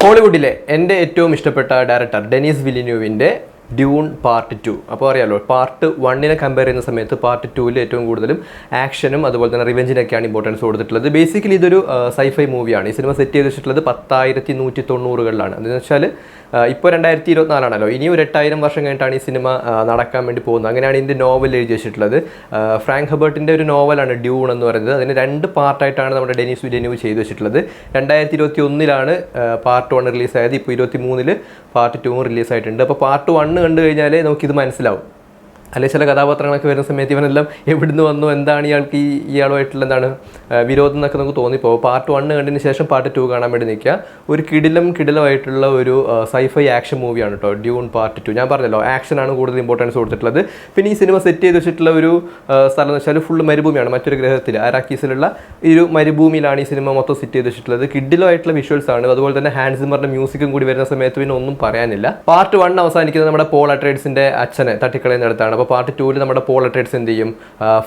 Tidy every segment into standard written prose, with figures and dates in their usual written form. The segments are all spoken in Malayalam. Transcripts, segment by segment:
ഹോളിവുഡിലെ എൻ്റെ ഏറ്റവും ഇഷ്ടപ്പെട്ട ഡയറക്ടർ ഡെനീസ് വില്ലിന്യൂവിൻ്റെ ഡ്യൂൺ പാർട്ട് 2. അപ്പോൾ അറിയാലോ, പാർട്ട് 1 കമ്പയർ ചെയ്യുന്ന സമയത്ത് പാർട്ട് 2 ഏറ്റവും കൂടുതലും ആക്ഷനും അതുപോലെ തന്നെ റിവെഞ്ചിനൊക്കെയാണ് ഇമ്പോർട്ടൻസ് കൊടുത്തിട്ടുള്ളത്. ബേസിക്കലി ഇതൊരു സൈഫൈ മൂവിയാണ്. ഈ സിനിമ സെറ്റ് ചെയ്ത് വെച്ചിട്ടുള്ളത് 10,190കളിലാണ്. എന്ന് വെച്ചാൽ ഇപ്പോൾ 2024 ഇനി ഒരു 8000 വർഷം കഴിഞ്ഞിട്ടാണ് ഈ സിനിമ നടക്കാൻ വേണ്ടി പോകുന്നത്. അങ്ങനെയാണ് ഇതിൻ്റെ നോവൽ എഴുതി വെച്ചിട്ടുള്ളത്. ഫ്രാങ്ക് ഹെർബർട്ടിൻ്റെ ഒരു നോവലാണ് ഡ്യൂൺ എന്ന് പറയുന്നത്. അതിന് 2 പാർട്ടായിട്ടാണ് നമ്മുടെ ഡെനീസ് വില്ലിന്യൂവ് ചെയ്തു വെച്ചിട്ടുള്ളത്. 2021 പാർട്ട് 1 റിലീസായത്. ഇപ്പോൾ 2023 പാർട്ട് 2 റിലീസായിട്ടുണ്ട്. അപ്പോൾ പാർട്ട് 1 കണ്ടു കഴിഞ്ഞാൽ നമുക്കിത് മനസ്സിലാവും. അല്ലെങ്കിൽ ചില കഥാപാത്രങ്ങളൊക്കെ വരുന്ന സമയത്ത് ഇവനെല്ലാം എവിടുന്ന് വന്നു, എന്താണ് ഇയാൾക്ക് ഇയാളുമായിട്ടുള്ള എന്താണ് വിരോധം എന്നൊക്കെ നമുക്ക് തോന്നിപ്പോകും. പാർട്ട് 1 കണ്ടതിന് ശേഷം പാർട്ട് 2 കാണാൻ വേണ്ടി നിൽക്കുക. ഒരു കിടിലമായിട്ടുള്ള ഒരു സൈഫൈ ആക്ഷൻ മൂവിയാണ് കേട്ടോ ഡ്യൂൺ പാർട്ട് 2. ഞാൻ പറഞ്ഞല്ലോ, ആക്ഷനാണ് കൂടുതൽ ഇമ്പോർട്ടൻസ് കൊടുത്തിട്ടുള്ളത്. പിന്നെ ഈ സിനിമ സെറ്റ് ചെയ്ത് വെച്ചിട്ടുള്ള ഒരു സ്ഥലം എന്ന് വെച്ചാൽ ഫുള്ള് മരുഭൂമിയാണ്. മറ്റൊരു ഗ്രഹത്തിൽ അരാക്കീസിലുള്ള ഈ ഒരു മരുഭൂമിയിലാണ് ഈ സിനിമ മൊത്തം സെറ്റ് ചെയ്ത് വെച്ചിട്ടുള്ളത്. കിടിലമായിട്ടുള്ള വിഷ്വൽസ് ആണ്. അതുപോലെ തന്നെ ഹാൻസ് സിമ്മറിന്റെ മ്യൂസിക്കും കൂടി വരുന്ന സമയത്ത് പിന്നെ ഒന്നും പറയാനില്ല. പാർട്ട് 1 അവസാനിക്കുന്നത് നമ്മുടെ പോൾ അട്രൈഡ്സിന്റെ അച്ഛനെ തട്ടിക്കളയുന്നിടത്താണ്. അപ്പോൾ പാർട്ട് 2 നമ്മുടെ പോൾ അട്രൈഡ്സ് എന്ത് ചെയ്യും,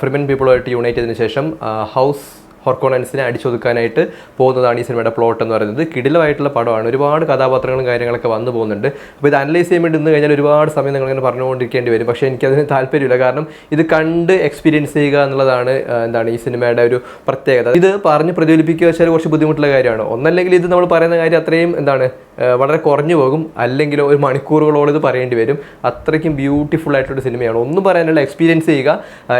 ഫ്രിമൻ പീപ്പിളുമായിട്ട് യൂണൈറ്റ് ചെയ്തതിനു ശേഷം ഹൗസ് ഹോർക്കോണൻസിനെ അടിച്ചൊതുക്കാനായിട്ട് പോകുന്നതാണ് ഈ സിനിമയുടെ പ്ലോട്ട് എന്ന് പറയുന്നത്. കിടിലമായിട്ടുള്ള പടമാണ്. ഒരുപാട് കഥാപാത്രങ്ങളും കാര്യങ്ങളൊക്കെ വന്നു പോകുന്നുണ്ട്. അപ്പോൾ ഇത് അനലൈസ് ചെയ്യാൻ വേണ്ടി നിന്ന് കഴിഞ്ഞാൽ ഒരുപാട് സമയം നിങ്ങളിങ്ങനെ പറഞ്ഞുകൊണ്ടിരിക്കേണ്ടി വരും. പക്ഷേ എനിക്കതിന് താല്പര്യമില്ല. കാരണം ഇത് കണ്ട് എക്സ്പീരിയൻസ് ചെയ്യുക എന്നുള്ളതാണ് എന്താണ് ഈ സിനിമയുടെ ഒരു പ്രത്യേകത. ഇത് പറഞ്ഞ് പ്രതിഫലിപ്പിക്കുക വെച്ചാൽ കുറച്ച് ബുദ്ധിമുട്ടുള്ള കാര്യമാണ്. ഒന്നല്ലെങ്കിൽ ഇത് നമ്മൾ പറയുന്ന കാര്യം അത്രയും എന്താണ് വളരെ കുറഞ്ഞു പോകും, അല്ലെങ്കിൽ ഒരു മണിക്കൂറുകളോളം ഇത് പറയേണ്ടി വരും. അത്രയ്ക്കും ബ്യൂട്ടിഫുൾ ആയിട്ടുള്ള സിനിമയാണ്. ഒന്നും പറയാനുള്ള, എക്സ്പീരിയൻസ് ചെയ്യുക.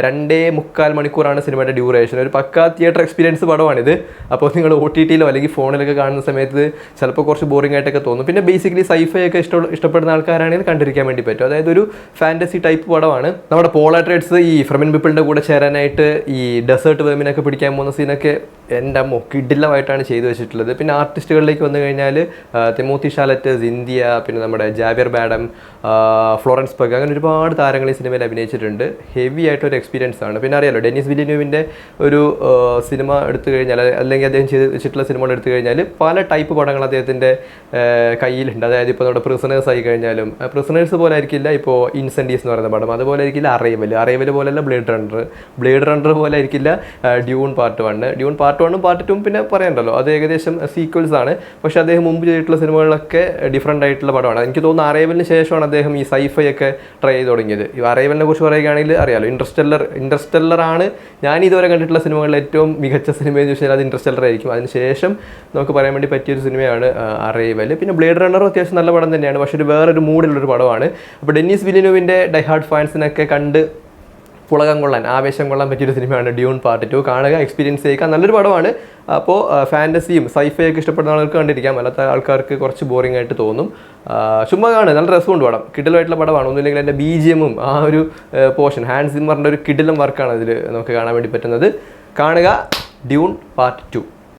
2.25 മണിക്കൂറാണ് സിനിമയുടെ ഡ്യൂറേഷൻ. ഒരു പക്കാ തിയേറ്റർ എക്സ്പീരിയൻസ് പടമാണിത്. അപ്പോൾ നിങ്ങൾ OTT-യിലോ അല്ലെങ്കിൽ ഫോണിലൊക്കെ കാണുന്ന സമയത്ത് ചിലപ്പോൾ കുറച്ച് ബോറിംഗ് ആയിട്ടൊക്കെ തോന്നും. പിന്നെ ബേസിക്കലി സൈഫൈ ഒക്കെ ഇഷ്ടപ്പെടുന്ന ആൾക്കാരാണെങ്കിൽ കണ്ടിരിക്കാൻ വേണ്ടി പറ്റും. അതായത് ഒരു ഫാൻറ്റസി ടൈപ്പ് പടമാണ്. നമ്മുടെ പോൾ അട്രൈഡ്സ് ഈ ഫ്രമിൻ പീപ്പിളിൻ്റെ കൂടെ ചേരാനായിട്ട് ഈ ഡെസേർട്ട് വേമിനൊക്കെ പിടിക്കാൻ പോകുന്ന സീനൊക്കെ എൻ്റെ കിടിലമായിട്ടാണ് ചെയ്തു വെച്ചിട്ടുള്ളത്. പിന്നെ ആർട്ടിസ്റ്റുകളിലേക്ക് വന്നു കഴിഞ്ഞാൽ തിമോത്തി ഷാലറ്റ്, സിന്ധ്യ, പിന്നെ നമ്മുടെ ജാവിയർ ബാഡം, ഫ്ലോറൻസ് പഗ്, അങ്ങനെ ഒരുപാട് താരങ്ങൾ ഈ സിനിമയിൽ അഭിനയിച്ചിട്ടുണ്ട്. ഹെവി ആയിട്ടൊരു എക്സ്പീരിയൻസ് ആണ്. പിന്നെ അറിയാലോ, ഡെനീസ് വില്ലിന്യൂവിൻ്റെ ഒരു സിനിമ എടുത്തു കഴിഞ്ഞാൽ, അല്ലെങ്കിൽ അദ്ദേഹം ചെയ്ത് വെച്ചിട്ടുള്ള സിനിമകൾ എടുത്തു കഴിഞ്ഞാൽ പല ടൈപ്പ് പടങ്ങൾ അദ്ദേഹത്തിൻ്റെ കയ്യിലുണ്ട്. അതായത് ഇപ്പോൾ നമ്മുടെ പ്രിസണേഴ്സ് ആയി കഴിഞ്ഞാലും, പ്രിസണേഴ്സ് പോലെ ആയിരിക്കില്ല ഇപ്പോൾ ഇൻസെൻഡീസ് എന്ന് പറയുന്ന പടം, അതുപോലെ ആയിരിക്കില്ല അറൈവൽ പോലെയല്ല ബ്ലേഡ് റണ്ണർ പോലെ ആയിരിക്കില്ല Dune part 1. Dune part 1 part 2 പിന്നെ പറയണ്ടല്ലോ, അത് ഏകദേശം സീക്വൽസ് ആണ്. പക്ഷേ അദ്ദേഹം മുമ്പ് ചെയ്തിട്ടുള്ള സിനിമകളിലൊക്കെ ഡിഫറൻ്റ് ആയിട്ടുള്ള പടമാണ്. എനിക്ക് തോന്നുന്നു അറൈവലിന് ശേഷമാണ് അദ്ദേഹം ഈ സൈഫൈ ഒക്കെ ട്രൈ ചെയ്ത് തുടങ്ങിയത്. ഈ അറൈവലിനെ കുറിച്ച് പറയുകയാണെങ്കിൽ അറിയാലോ, ഇൻറ്റർസ്റ്റെല്ലർ ആണ് ഞാൻ ഇതുവരെ കണ്ടിട്ടുള്ള സിനിമകളിൽ ഏറ്റവും മികച്ച സിനിമയെന്ന് ചോദിച്ചാൽ അത് ഇൻറ്റർസ്റ്റെല്ലർ ആയിരിക്കും. അതിനുശേഷം നമുക്ക് പറയാൻ വേണ്ടി പറ്റിയൊരു സിനിമയാണ് അറൈവൽ. പിന്നെ ബ്ലേഡ് റണ്ണറും അത്യാവശ്യം നല്ല പടം തന്നെയാണ്, പക്ഷേ വേറൊരു മൂഡിലുള്ളൊരു പടമാണ്. അപ്പോൾ ഡെന്നീസ് വില്ലിന്യൂവിൻ്റെ ഡൈ ഹാർഡ് ഫാൻസിനൊക്കെ കണ്ട് പുളകം കൊള്ളാൻ, ആവേശം കൊള്ളാൻ പറ്റിയൊരു സിനിമയാണ് ഡ്യൂൺ പാർട്ട് 2. കാണുക, എക്സ്പീരിയൻസ് ചെയ്യുക. നല്ലൊരു പടമാണ്. അപ്പോൾ ഫാൻറ്റസിയും സൈഫൈ ഒക്കെ ഇഷ്ടപ്പെടുന്ന ആൾക്ക് കണ്ടിരിക്കാം. അല്ലാത്ത ആൾക്കാർക്ക് കുറച്ച് ബോറിംഗ് ആയിട്ട് തോന്നും. ചുമ്മാ കാണുക, നല്ല രസമുണ്ട് പടം. കിടിലമായിട്ടുള്ള പടമാണ്. ഒന്നുമില്ലെങ്കിൽ എൻ്റെ BGM-ഉം ആ ഒരു പോർഷൻ, ഹാൻസ് സിമ്മറിൻ്റെ ഒരു കിടിലം വർക്കാണ് അതിൽ നമുക്ക് കാണാൻ വേണ്ടി പറ്റുന്നത്. കാണുക ഡ്യൂൺ പാർട്ട് 2.